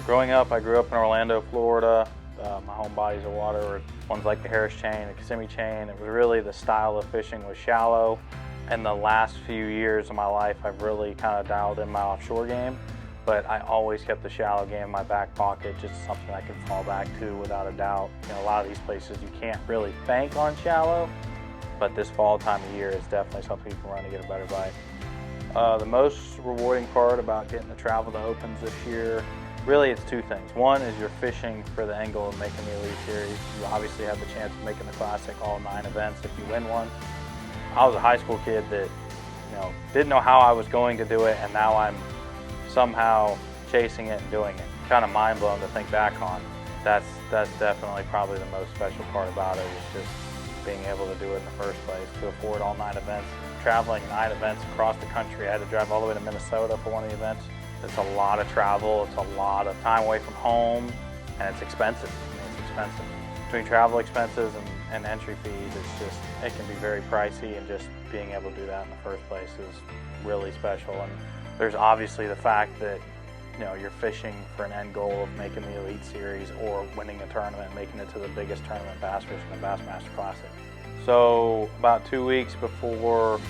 Growing up, I grew up in Orlando, Florida. My home bodies of water were ones like the Harris chain, the Kissimmee chain. It was really the style of fishing was shallow. In the last few years of my life, I've really kind of dialed in my offshore game, but I always kept the shallow game in my back pocket, just something I could fall back to without a doubt. You know, a lot of these places you can't really bank on shallow, but this fall time of year is definitely something you can run to get a better bite. The most rewarding part about getting to travel to Opens this year, really it's two things. One is you're fishing for the end goal of making the Elite Series. You obviously have the chance of making the Classic all 9 events if you win one. I was a high school kid that, you know, didn't know how I was going to do it, and now I'm somehow chasing it and doing it. Kind of mind blown to think back on. That's definitely probably the most special part about it, is just being able to do it in the first place, to afford all 9 events. Traveling 9 events across the country. I had to drive all the way to Minnesota for one of the events. It's a lot of travel, it's a lot of time away from home, and it's expensive. I mean, it's expensive. Between travel expenses and entry fees, it's just, it can be very pricey, and just being able to do that in the first place is really special. And there's obviously the fact that, you know, you're fishing for an end goal of making the Elite Series or winning a tournament, making it to the biggest tournament bass fishing, the Bassmaster Classic. So about 2 weeks before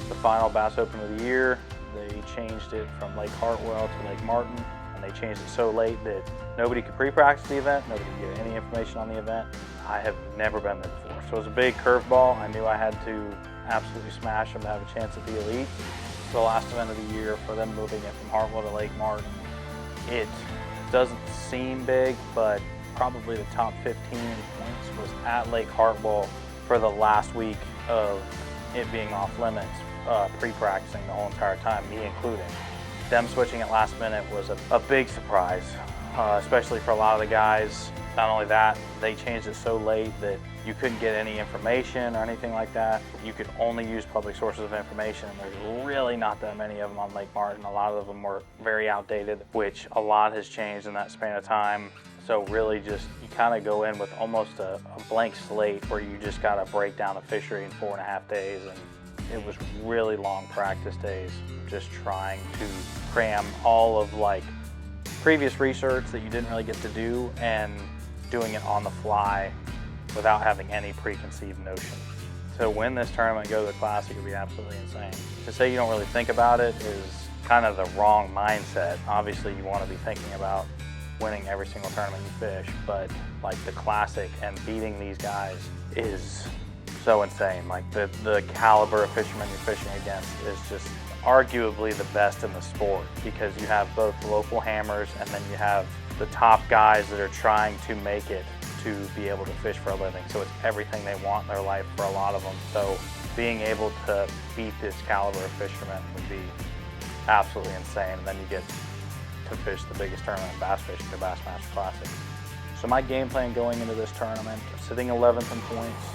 the final Bass Open of the year, they changed it from Lake Hartwell to Lake Martin, and they changed it so late that nobody could pre-practice the event, nobody could get any information on the event. I have never been there before, so it was a big curveball. I knew I had to absolutely smash them to have a chance at the Elite. It's the last event of the year for them, moving it from Hartwell to Lake Martin. It doesn't seem big, but probably the top 15 points was at Lake Hartwell for the last week of it being off limits, pre-practicing the whole entire time, me included. Them switching at last minute was a big surprise, especially for a lot of the guys. Not only that, they changed it so late that you couldn't get any information or anything like that. You could only use public sources of information. There's really not that many of them on Lake Martin. A lot of them were very outdated, which a lot has changed in that span of time. So really just, you kind of go in with almost a blank slate where you just got to break down a fishery in 4.5 days. And it was really long practice days, just trying to cram all of like previous research that you didn't really get to do and doing it on the fly without having any preconceived notion. To win this tournament and go to the Classic would be absolutely insane. To say you don't really think about it is kind of the wrong mindset. Obviously you want to be thinking about winning every single tournament you fish, but like the Classic and beating these guys is so insane. Like the caliber of fishermen you're fishing against is just arguably the best in the sport, because you have both local hammers and then you have the top guys that are trying to make it to be able to fish for a living. So it's everything they want in their life for a lot of them. So being able to beat this caliber of fishermen would be absolutely insane. And then you get to fish the biggest tournament in bass fishing, the Bassmaster Classic. So my game plan going into this tournament, sitting 11th in points,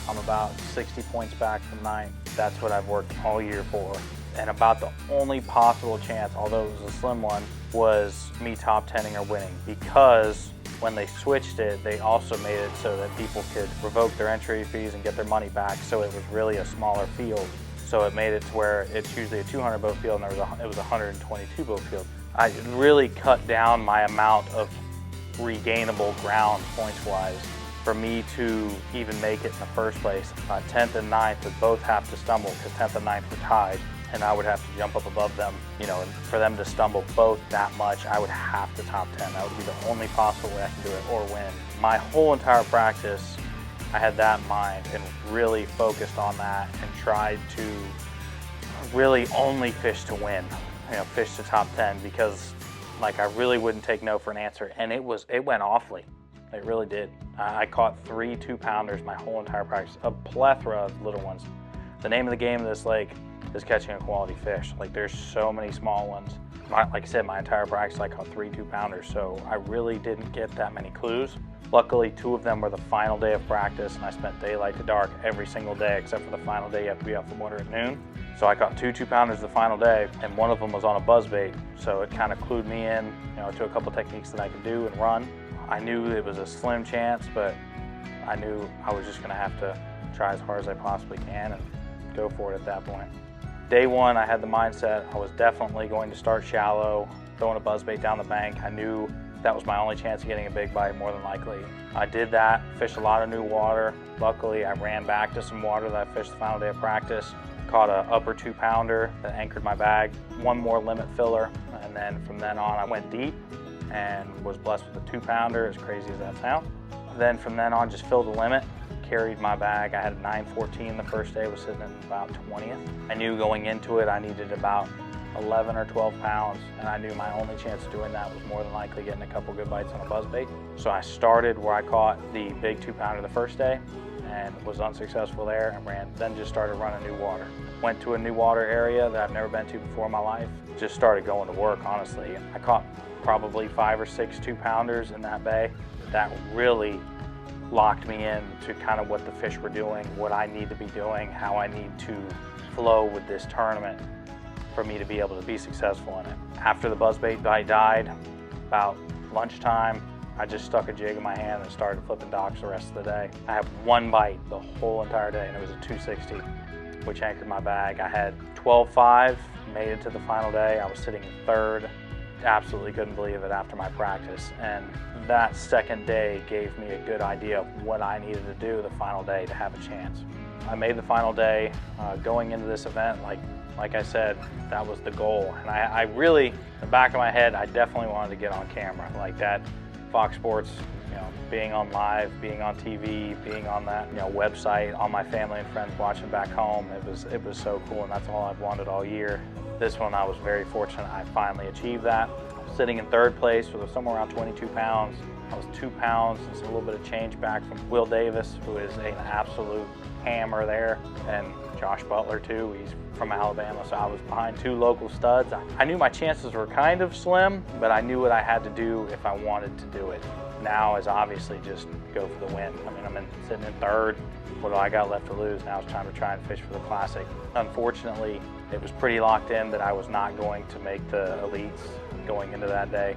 I'm about 60 points back from 9th. That's what I've worked all year for. And about the only possible chance, although it was a slim one, was me top 10ing or winning, because when they switched it, they also made it so that people could revoke their entry fees and get their money back, so it was really a smaller field. So it made it to where it's usually a 200 boat field and it was a 122 boat field. I really cut down my amount of regainable ground points-wise for me to even make it in the first place. 10th and 9th would both have to stumble, because 10th and 9th were tied, and I would have to jump up above them. You know, and for them to stumble both that much, I would have to top 10. That would be the only possible way I can do it, or win. My whole entire practice, I had that in mind and really focused on that and tried to really only fish to win, you know, fish to top 10, because like I really wouldn't take no for an answer, and it went awfully. It really did. I caught 3 2-pounders my whole entire practice, a plethora of little ones. The name of the game of this lake is catching a quality fish. Like, there's so many small ones. Like I said, my entire practice I caught 3 2-pounders, so I really didn't get that many clues. Luckily, 2 of them were the final day of practice, and I spent daylight to dark every single day, except for the final day you have to be off the water at noon. So I caught 2 2-pounders the final day, and one of them was on a buzzbait, so it kind of clued me in, you know, to a couple techniques that I could do and run. I knew it was a slim chance, but I knew I was just going to have to try as hard as I possibly can and go for it at that point. Day 1, I had the mindset I was definitely going to start shallow, throwing a buzzbait down the bank. I knew That was my only chance of getting a big bite, more than likely. I did that, fished a lot of new water. Luckily, I ran back to some water that I fished the final day of practice, caught an upper 2-pounder that anchored my bag, one more limit filler, and then from then on I went deep and was blessed with a 2-pounder, as crazy as that sounds. Then from then on, just filled the limit, carried my bag. I had a 914 the first day, was sitting at about 20th. I knew going into it I needed about 11 or 12 pounds, and I knew my only chance of doing that was more than likely getting a couple good bites on a buzzbait. So I started where I caught the big 2-pounder the first day and was unsuccessful there, and then just started running new water. Went to a new water area that I've never been to before in my life. Just started going to work, honestly. I caught probably 5 or 6 2-pounders in that bay. That really locked me in to kind of what the fish were doing, what I need to be doing, how I need to flow with this tournament for me to be able to be successful in it. After the buzzbait bite died, about lunchtime, I just stuck a jig in my hand and started flipping docks the rest of the day. I had one bite the whole entire day, and it was a 260, which anchored my bag. I had 12.5, made it to the final day. I was sitting in third. Absolutely couldn't believe it after my practice. And that second day gave me a good idea of what I needed to do the final day to have a chance. I made the final day. Going into this event, like I said, that was the goal. And I really, in the back of my head, I definitely wanted to get on camera. Like that Fox Sports, being on live, being on TV, being on that, website, all my family and friends watching back home. It was so cool, and that's all I've wanted all year. This one, I was very fortunate. I finally achieved that. Sitting in third place with somewhere around 22 pounds. I was 2 pounds and a little bit of change back from Will Davis, who is an absolute hammer there, and Josh Butler too. He's from Alabama, so I was behind 2 local studs. I knew my chances were kind of slim, but I knew what I had to do if I wanted to do it. Now is obviously just go for the win. I mean, I'm sitting in third. What do I got left to lose? Now it's time to try and fish for the Classic. Unfortunately, it was pretty locked in that I was not going to make the Elites going into that day.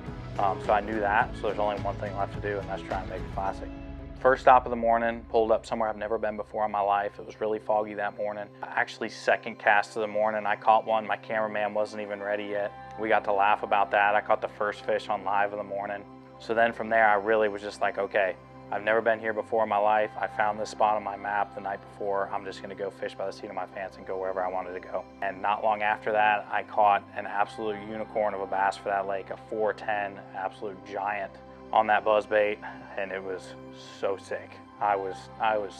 So I knew that, so there's only one thing left to do, and that's try and make the Classic. First stop of the morning, pulled up somewhere I've never been before in my life. It was really foggy that morning. Actually, second cast of the morning, I caught one. My cameraman wasn't even ready yet. We got to laugh about that. I caught the first fish on live in the morning. So then from there, I really was just like, okay, I've never been here before in my life. I found this spot on my map the night before. I'm just gonna go fish by the seat of my pants and go wherever I wanted to go. And not long after that, I caught an absolute unicorn of a bass for that lake, a 410, absolute giant on that buzzbait, and it was so sick. I was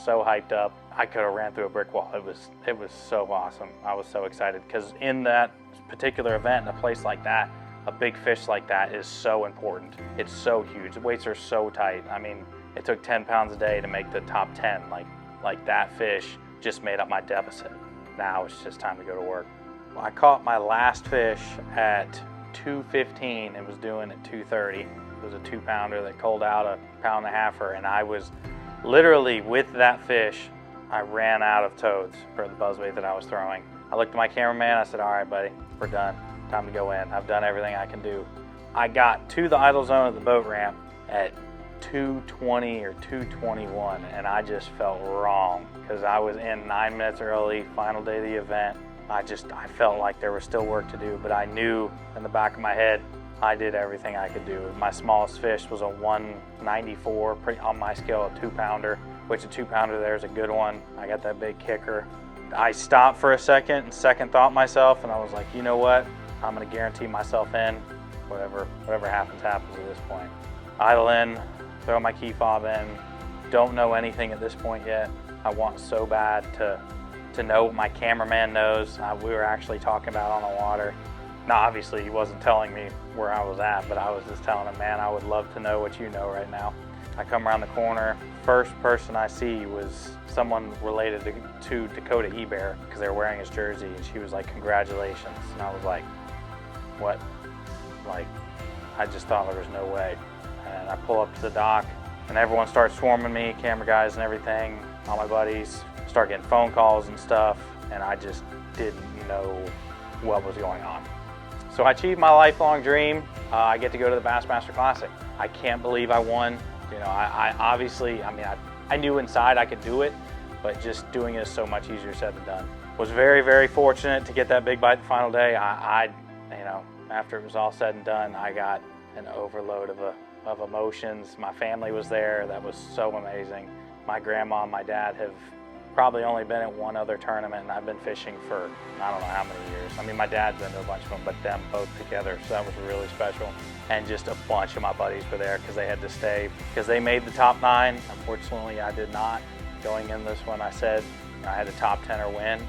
so hyped up. I could have ran through a brick wall. It was so awesome. I was so excited because in that particular event, in a place like that, a big fish like that is so important. It's so huge. The weights are so tight. I mean, it took 10 pounds a day to make the top 10. Like that fish just made up my deficit. Now it's just time to go to work. Well, I caught my last fish at 2:15 and was doing at 2:30. It was a 2-pounder that culled out a 1.5-pounder, and I was literally with that fish, I ran out of toads for the buzzbait that I was throwing. I looked at my cameraman, I said, all right, buddy, we're done. Time to go in. I've done everything I can do. I got to the idle zone of the boat ramp at 2:20 or 2:21, and I just felt wrong because I was in 9 minutes early, final day of the event. I felt like there was still work to do, but I knew in the back of my head, I did everything I could do. My smallest fish was a 194, on my scale, a 2-pounder, which a 2-pounder there is a good one. I got that big kicker. I stopped for a second and second thought myself, and I was like, you know what? I'm gonna guarantee myself in. Whatever happens, happens at this point. Idle in, throw my key fob in. Don't know anything at this point yet. I want so bad to know what my cameraman knows. We were actually talking about on the water. Now, obviously, he wasn't telling me where I was at, but I was just telling him, man, I would love to know what you know right now. I come around the corner. First person I see was someone related to Dakota Ebear because they were wearing his jersey, and she was like, congratulations. And I was like, what? Like, I just thought there was no way. And I pull up to the dock, and everyone starts swarming me, camera guys and everything, all my buddies, start getting phone calls and stuff, and I just didn't know what was going on. So I achieved my lifelong dream. I get to go to the Bassmaster Classic. I can't believe I won. I obviously, I knew inside I could do it, but just doing it is so much easier said than done. Was very, very fortunate to get that big bite the final day. After it was all said and done, I got an overload of of emotions. My family was there. That was so amazing. My grandma and my dad have probably only been at one other tournament, and I've been fishing for I don't know how many years. I mean, my dad's been to a bunch of them, but them both together, so that was really special. And just a bunch of my buddies were there because they had to stay, because they made the top 9. Unfortunately, I did not. Going in this one, I said I had a top 10 or win.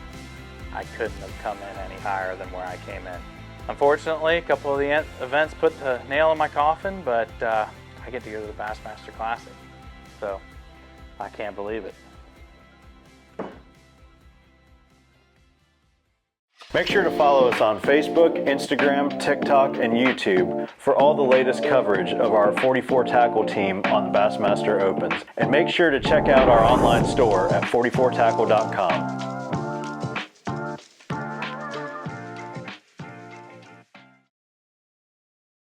I couldn't have come in any higher than where I came in. Unfortunately, a couple of the events put the nail in my coffin, but I get to go to the Bassmaster Classic, so I can't believe it. Make sure to follow us on Facebook, Instagram, TikTok, and YouTube for all the latest coverage of our 44 tackle team on the Bassmaster Opens. And make sure to check out our online store at 44tackle.com.